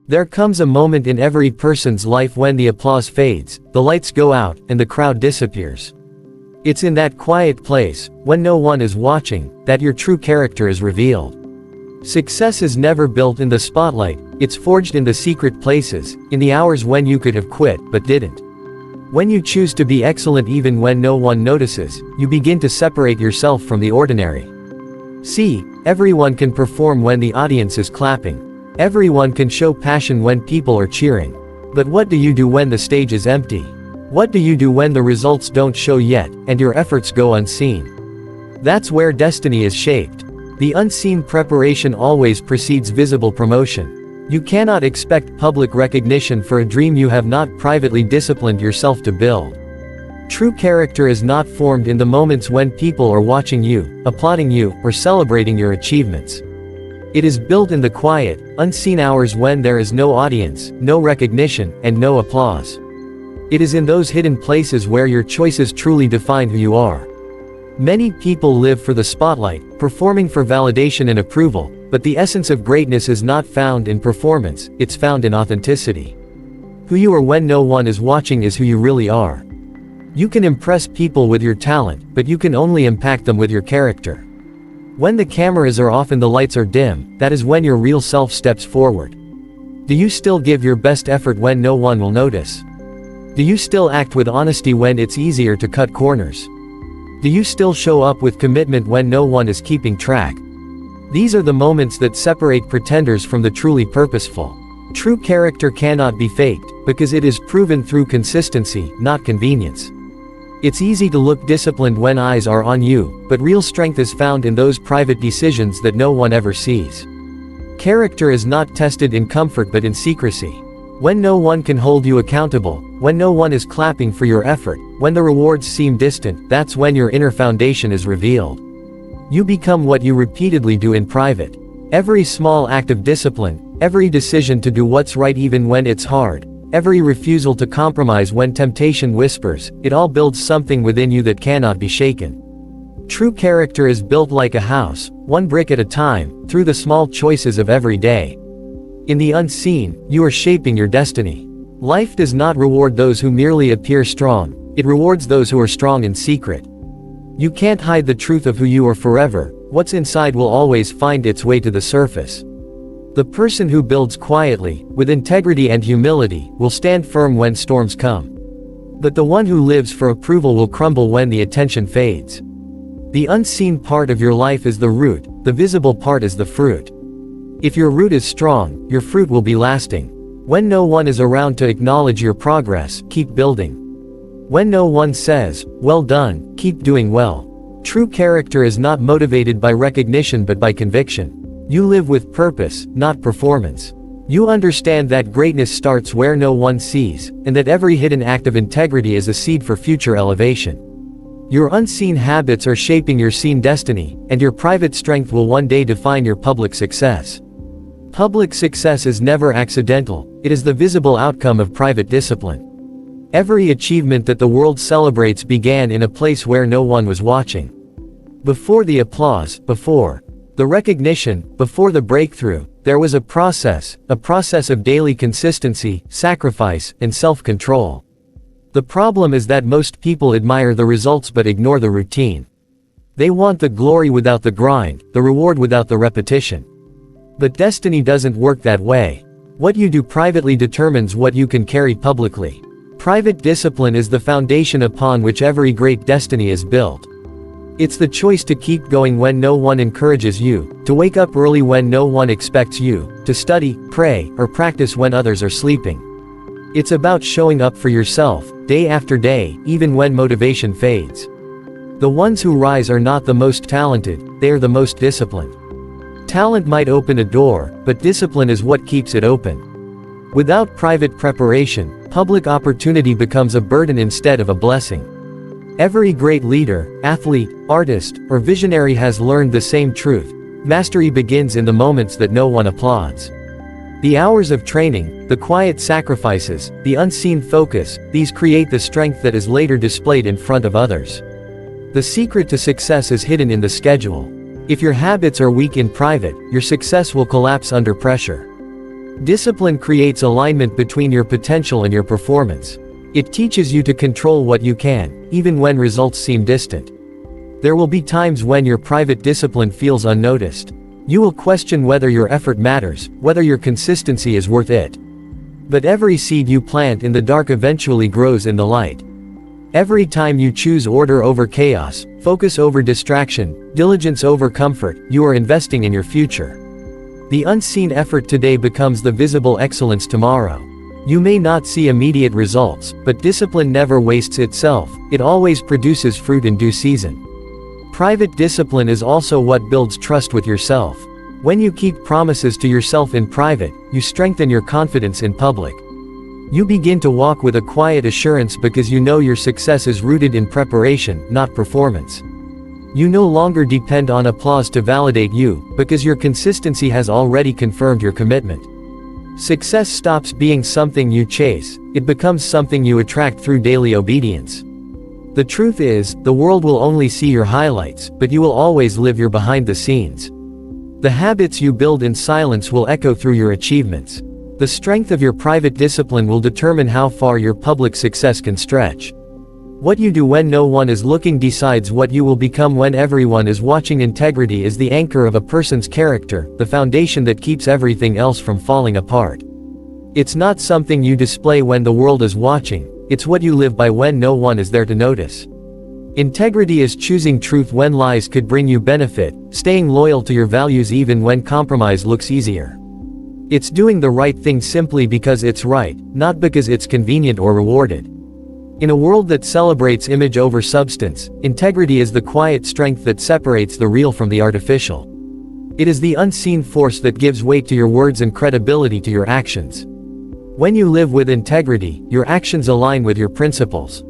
There comes a moment in every person's life when the applause fades, the lights go out, and the crowd disappears. It's in that quiet place, when no one is watching, that your true character is revealed. Success is never built in the spotlight, it's forged in the secret places, in the hours when you could have quit, but didn't. When you choose to be excellent even when no one notices, you begin to separate yourself from the ordinary. See, everyone can perform when the audience is clapping. Everyone can show passion when people are cheering. But what do you do when the stage is empty? What do you do when the results don't show yet, and your efforts go unseen? That's where destiny is shaped. The unseen preparation always precedes visible promotion. You cannot expect public recognition for a dream you have not privately disciplined yourself to build. True character is not formed in the moments when people are watching you, applauding you, or celebrating your achievements. It is built in the quiet, unseen hours when there is no audience, no recognition, and no applause. It is in those hidden places where your choices truly define who you are. Many people live for the spotlight, performing for validation and approval, but the essence of greatness is not found in performance, it's found in authenticity. Who you are when no one is watching is who you really are. You can impress people with your talent, but you can only impact them with your character. When the cameras are off and the lights are dim, that is when your real self steps forward. Do you still give your best effort when no one will notice? Do you still act with honesty when it's easier to cut corners? Do you still show up with commitment when no one is keeping track? These are the moments that separate pretenders from the truly purposeful. True character cannot be faked, because it is proven through consistency, not convenience. It's easy to look disciplined when eyes are on you, but real strength is found in those private decisions that no one ever sees. Character is not tested in comfort but in secrecy. When no one can hold you accountable, when no one is clapping for your effort, when the rewards seem distant, that's when your inner foundation is revealed. You become what you repeatedly do in private. Every small act of discipline, every decision to do what's right even when it's hard, every refusal to compromise when temptation whispers, it all builds something within you that cannot be shaken. True character is built like a house, one brick at a time, through the small choices of every day. In the unseen, you are shaping your destiny. Life does not reward those who merely appear strong, it rewards those who are strong in secret. You can't hide the truth of who you are forever, what's inside will always find its way to the surface. The person who builds quietly, with integrity and humility, will stand firm when storms come. But the one who lives for approval will crumble when the attention fades. The unseen part of your life is the root, the visible part is the fruit. If your root is strong, your fruit will be lasting. When no one is around to acknowledge your progress, keep building. When no one says, "Well done," keep doing well. True character is not motivated by recognition but by conviction. You live with purpose, not performance. You understand that greatness starts where no one sees, and that every hidden act of integrity is a seed for future elevation. Your unseen habits are shaping your seen destiny, and your private strength will one day define your public success. Public success is never accidental, it is the visible outcome of private discipline. Every achievement that the world celebrates began in a place where no one was watching. Before the applause, before the recognition, before the breakthrough, there was a process of daily consistency, sacrifice, and self-control. The problem is that most people admire the results but ignore the routine. They want the glory without the grind, the reward without the repetition. But destiny doesn't work that way. What you do privately determines what you can carry publicly. Private discipline is the foundation upon which every great destiny is built. It's the choice to keep going when no one encourages you, to wake up early when no one expects you, to study, pray, or practice when others are sleeping. It's about showing up for yourself, day after day, even when motivation fades. The ones who rise are not the most talented, they are the most disciplined. Talent might open a door, but discipline is what keeps it open. Without private preparation, public opportunity becomes a burden instead of a blessing. Every great leader, athlete, artist, or visionary has learned the same truth. Mastery begins in the moments that no one applauds. The hours of training, the quiet sacrifices, the unseen focus, these create the strength that is later displayed in front of others. The secret to success is hidden in the schedule. If your habits are weak in private, your success will collapse under pressure. Discipline creates alignment between your potential and your performance. It teaches you to control what you can, even when results seem distant. There will be times when your private discipline feels unnoticed. You will question whether your effort matters, whether your consistency is worth it. But every seed you plant in the dark eventually grows in the light. Every time you choose order over chaos, focus over distraction, diligence over comfort, you are investing in your future. The unseen effort today becomes the visible excellence tomorrow. You may not see immediate results, but discipline never wastes itself, it always produces fruit in due season. Private discipline is also what builds trust with yourself. When you keep promises to yourself in private, you strengthen your confidence in public. You begin to walk with a quiet assurance because you know your success is rooted in preparation, not performance. You no longer depend on applause to validate you, because your consistency has already confirmed your commitment. Success stops being something you chase, it becomes something you attract through daily obedience. The truth is, the world will only see your highlights, but you will always live your behind the scenes. The habits you build in silence will echo through your achievements. The strength of your private discipline will determine how far your public success can stretch. What you do when no one is looking decides what you will become when everyone is watching. Integrity is the anchor of a person's character, the foundation that keeps everything else from falling apart. It's not something you display when the world is watching, it's what you live by when no one is there to notice. Integrity is choosing truth when lies could bring you benefit, staying loyal to your values even when compromise looks easier. It's doing the right thing simply because it's right, not because it's convenient or rewarded. In a world that celebrates image over substance, integrity is the quiet strength that separates the real from the artificial. It is the unseen force that gives weight to your words and credibility to your actions. When you live with integrity, your actions align with your principles.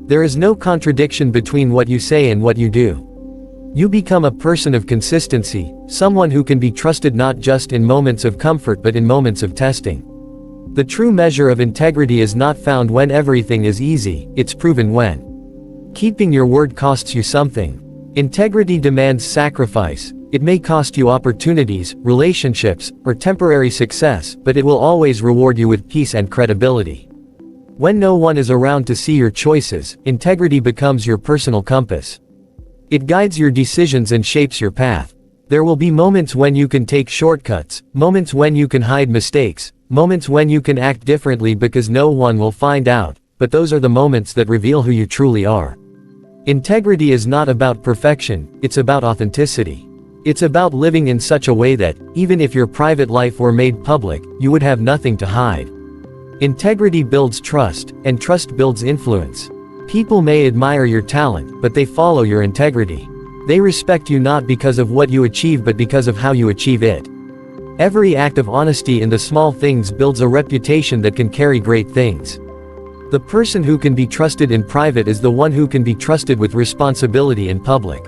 There is no contradiction between what you say and what you do. You become a person of consistency, someone who can be trusted not just in moments of comfort but in moments of testing. The true measure of integrity is not found when everything is easy, it's proven when keeping your word costs you something. Integrity demands sacrifice. It may cost you opportunities, relationships, or temporary success, but it will always reward you with peace and credibility. When no one is around to see your choices, integrity becomes your personal compass. It guides your decisions and shapes your path. There will be moments when you can take shortcuts, moments when you can hide mistakes, moments when you can act differently because no one will find out, but those are the moments that reveal who you truly are. Integrity is not about perfection, it's about authenticity. It's about living in such a way that, even if your private life were made public, you would have nothing to hide. Integrity builds trust, and trust builds influence. People may admire your talent, but they follow your integrity. They respect you not because of what you achieve but because of how you achieve it. Every act of honesty in the small things builds a reputation that can carry great things. The person who can be trusted in private is the one who can be trusted with responsibility in public.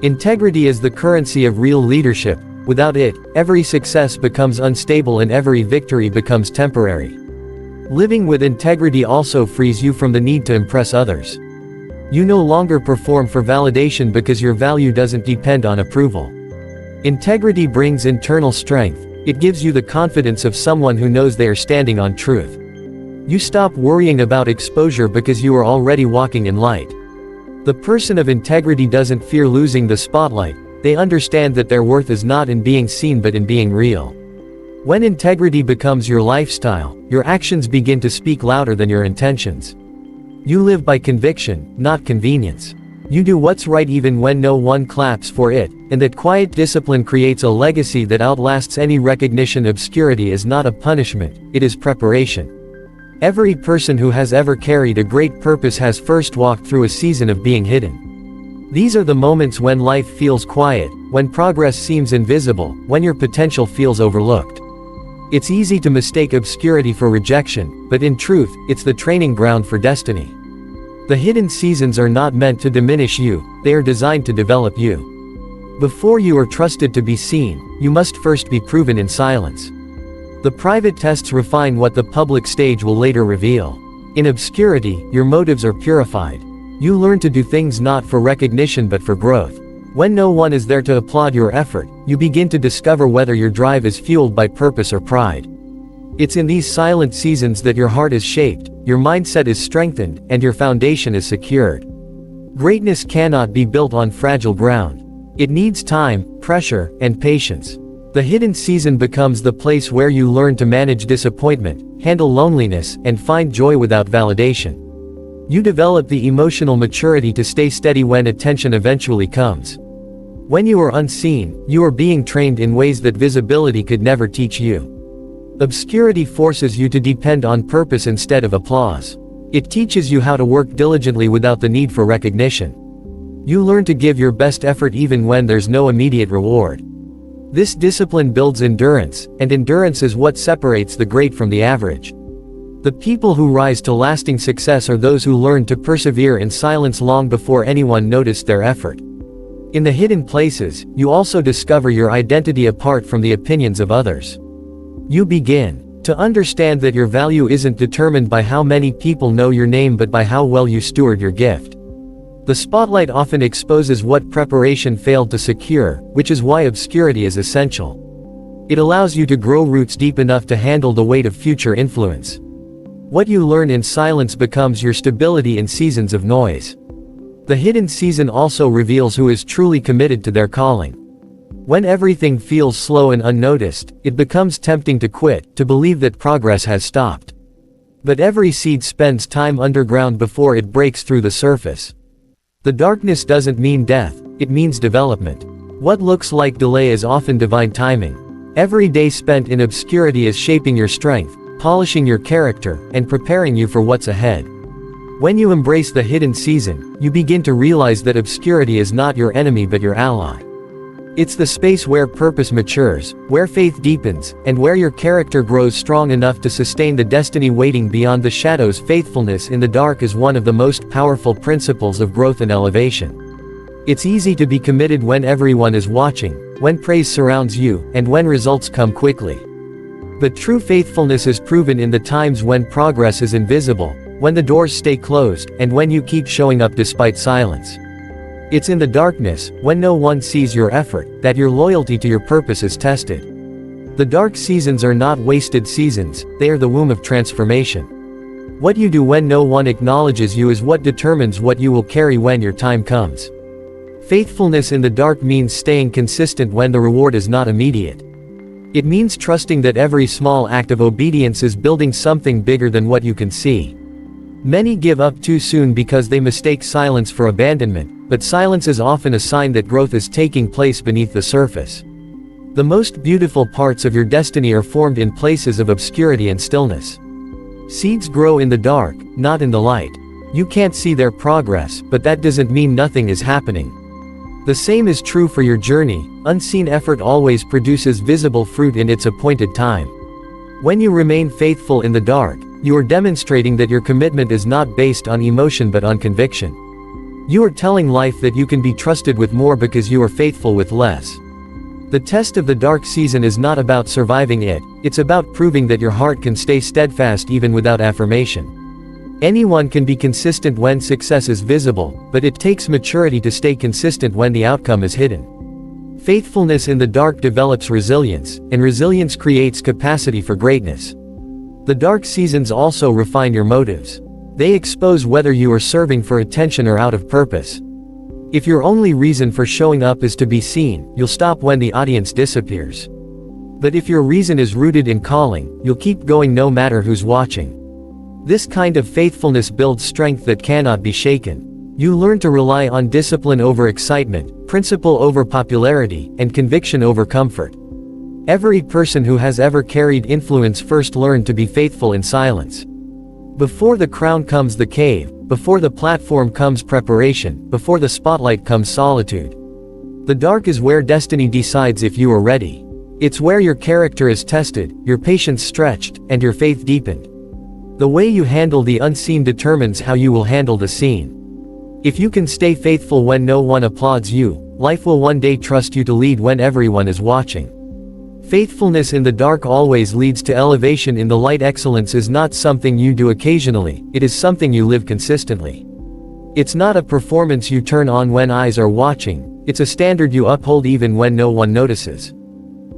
Integrity is the currency of real leadership. Without it, every success becomes unstable and every victory becomes temporary. Living with integrity also frees you from the need to impress others. You no longer perform for validation because your value doesn't depend on approval. Integrity brings internal strength. It gives you the confidence of someone who knows they are standing on truth. You stop worrying about exposure because you are already walking in light. The person of integrity doesn't fear losing the spotlight. They understand that their worth is not in being seen but in being real. When integrity becomes your lifestyle, your actions begin to speak louder than your intentions. You live by conviction, not convenience. You do what's right even when no one claps for it, and that quiet discipline creates a legacy that outlasts any recognition. Obscurity is not a punishment, it is preparation. Every person who has ever carried a great purpose has first walked through a season of being hidden. These are the moments when life feels quiet, when progress seems invisible, when your potential feels overlooked. It's easy to mistake obscurity for rejection, but in truth, it's the training ground for destiny. The hidden seasons are not meant to diminish you, they are designed to develop you. Before you are trusted to be seen, you must first be proven in silence. The private tests refine what the public stage will later reveal. In obscurity, your motives are purified. You learn to do things not for recognition but for growth. When no one is there to applaud your effort, you begin to discover whether your drive is fueled by purpose or pride. It's in these silent seasons that your heart is shaped, your mindset is strengthened, and your foundation is secured. Greatness cannot be built on fragile ground. It needs time, pressure, and patience. The hidden season becomes the place where you learn to manage disappointment, handle loneliness, and find joy without validation. You develop the emotional maturity to stay steady when attention eventually comes. When you are unseen, you are being trained in ways that visibility could never teach you. Obscurity forces you to depend on purpose instead of applause. It teaches you how to work diligently without the need for recognition. You learn to give your best effort even when there's no immediate reward. This discipline builds endurance, and endurance is what separates the great from the average. The people who rise to lasting success are those who learn to persevere in silence long before anyone noticed their effort. In the hidden places, you also discover your identity apart from the opinions of others. You begin to understand that your value isn't determined by how many people know your name but by how well you steward your gift. The spotlight often exposes what preparation failed to secure, which is why obscurity is essential. It allows you to grow roots deep enough to handle the weight of future influence. What you learn in silence becomes your stability in seasons of noise. The hidden season also reveals who is truly committed to their calling. When everything feels slow and unnoticed, it becomes tempting to quit, to believe that progress has stopped. But every seed spends time underground before it breaks through the surface. The darkness doesn't mean death, it means development. What looks like delay is often divine timing. Every day spent in obscurity is shaping your strength, polishing your character, and preparing you for what's ahead. When you embrace the hidden season, you begin to realize that obscurity is not your enemy but your ally. It's the space where purpose matures, where faith deepens, and where your character grows strong enough to sustain the destiny waiting beyond the shadows. Faithfulness in the dark is one of the most powerful principles of growth and elevation. It's easy to be committed when everyone is watching, when praise surrounds you, and when results come quickly. But true faithfulness is proven in the times when progress is invisible, when the doors stay closed, and when you keep showing up despite silence. It's in the darkness, when no one sees your effort, that your loyalty to your purpose is tested. The dark seasons are not wasted seasons, they are the womb of transformation. What you do when no one acknowledges you is what determines what you will carry when your time comes. Faithfulness in the dark means staying consistent when the reward is not immediate. It means trusting that every small act of obedience is building something bigger than what you can see. Many give up too soon because they mistake silence for abandonment, but silence is often a sign that growth is taking place beneath the surface. The most beautiful parts of your destiny are formed in places of obscurity and stillness. Seeds grow in the dark, not in the light. You can't see their progress, but that doesn't mean nothing is happening. The same is true for your journey. Unseen effort always produces visible fruit in its appointed time. When you remain faithful in the dark, you are demonstrating that your commitment is not based on emotion but on conviction. You are telling life that you can be trusted with more because you are faithful with less. The test of the dark season is not about surviving it, it's about proving that your heart can stay steadfast even without affirmation. Anyone can be consistent when success is visible, but it takes maturity to stay consistent when the outcome is hidden. Faithfulness in the dark develops resilience, and resilience creates capacity for greatness. The dark seasons also refine your motives. They expose whether you are serving for attention or out of purpose. If your only reason for showing up is to be seen, you'll stop when the audience disappears. But if your reason is rooted in calling, you'll keep going no matter who's watching. This kind of faithfulness builds strength that cannot be shaken. You learn to rely on discipline over excitement, principle over popularity, and conviction over comfort. Every person who has ever carried influence first learned to be faithful in silence. Before the crown comes the cave, before the platform comes preparation, before the spotlight comes solitude. The dark is where destiny decides if you are ready. It's where your character is tested, your patience stretched, and your faith deepened. The way you handle the unseen determines how you will handle the seen. If you can stay faithful when no one applauds you, life will one day trust you to lead when everyone is watching. Faithfulness in the dark always leads to elevation in the light. Excellence is not something you do occasionally, it is something you live consistently. It's not a performance you turn on when eyes are watching, it's a standard you uphold even when no one notices.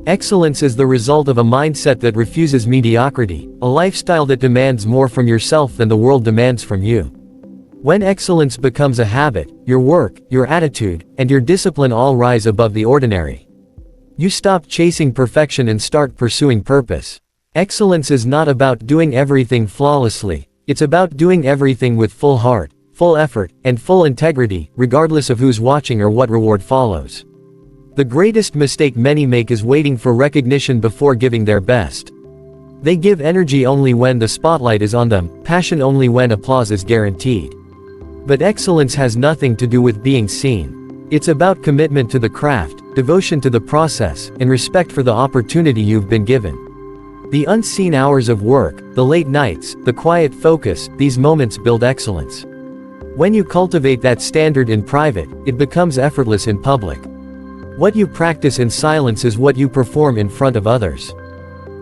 Excellence is the result of a mindset that refuses mediocrity, a lifestyle that demands more from yourself than the world demands from you. When excellence becomes a habit, your work, your attitude, and your discipline all rise above the ordinary. You stop chasing perfection and start pursuing purpose. Excellence is not about doing everything flawlessly, it's about doing everything with full heart, full effort, and full integrity, regardless of who's watching or what reward follows. The greatest mistake many make is waiting for recognition before giving their best. They give energy only when the spotlight is on them, passion only when applause is guaranteed. But excellence has nothing to do with being seen. It's about commitment to the craft, devotion to the process, and respect for the opportunity you've been given. The unseen hours of work, the late nights, the quiet focus, these moments build excellence. When you cultivate that standard in private, it becomes effortless in public. What you practice in silence is what you perform in front of others.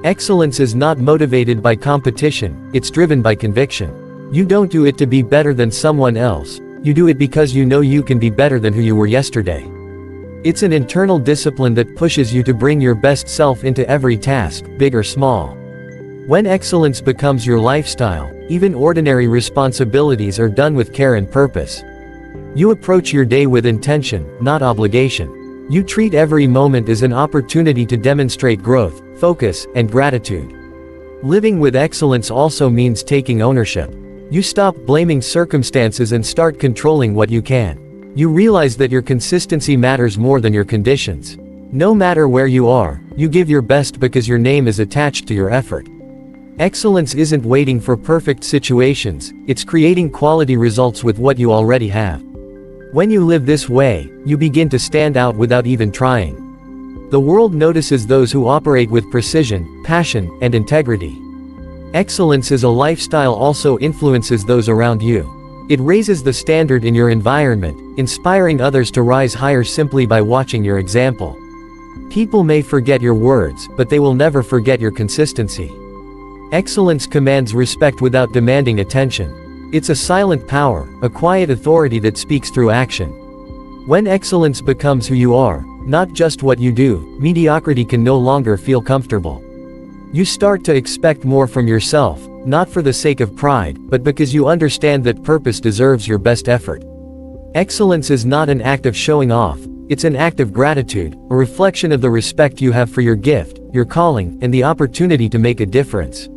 Excellence is not motivated by competition, it's driven by conviction. You don't do it to be better than someone else, you do it because you know you can be better than who you were yesterday. It's an internal discipline that pushes you to bring your best self into every task, big or small. When excellence becomes your lifestyle, even ordinary responsibilities are done with care and purpose. You approach your day with intention, not obligation. You treat every moment as an opportunity to demonstrate growth, focus, and gratitude. Living with excellence also means taking ownership. You stop blaming circumstances and start controlling what you can. You realize that your consistency matters more than your conditions. No matter where you are, you give your best because your name is attached to your effort. Excellence isn't waiting for perfect situations, it's creating quality results with what you already have. When you live this way, you begin to stand out without even trying. The world notices those who operate with precision, passion, and integrity. Excellence as a lifestyle also influences those around you. It raises the standard in your environment, inspiring others to rise higher simply by watching your example. People may forget your words, but they will never forget your consistency. Excellence commands respect without demanding attention. It's a silent power, a quiet authority that speaks through action. When excellence becomes who you are, not just what you do, mediocrity can no longer feel comfortable. You start to expect more from yourself, not for the sake of pride, but because you understand that purpose deserves your best effort. Excellence is not an act of showing off, it's an act of gratitude, a reflection of the respect you have for your gift, your calling, and the opportunity to make a difference.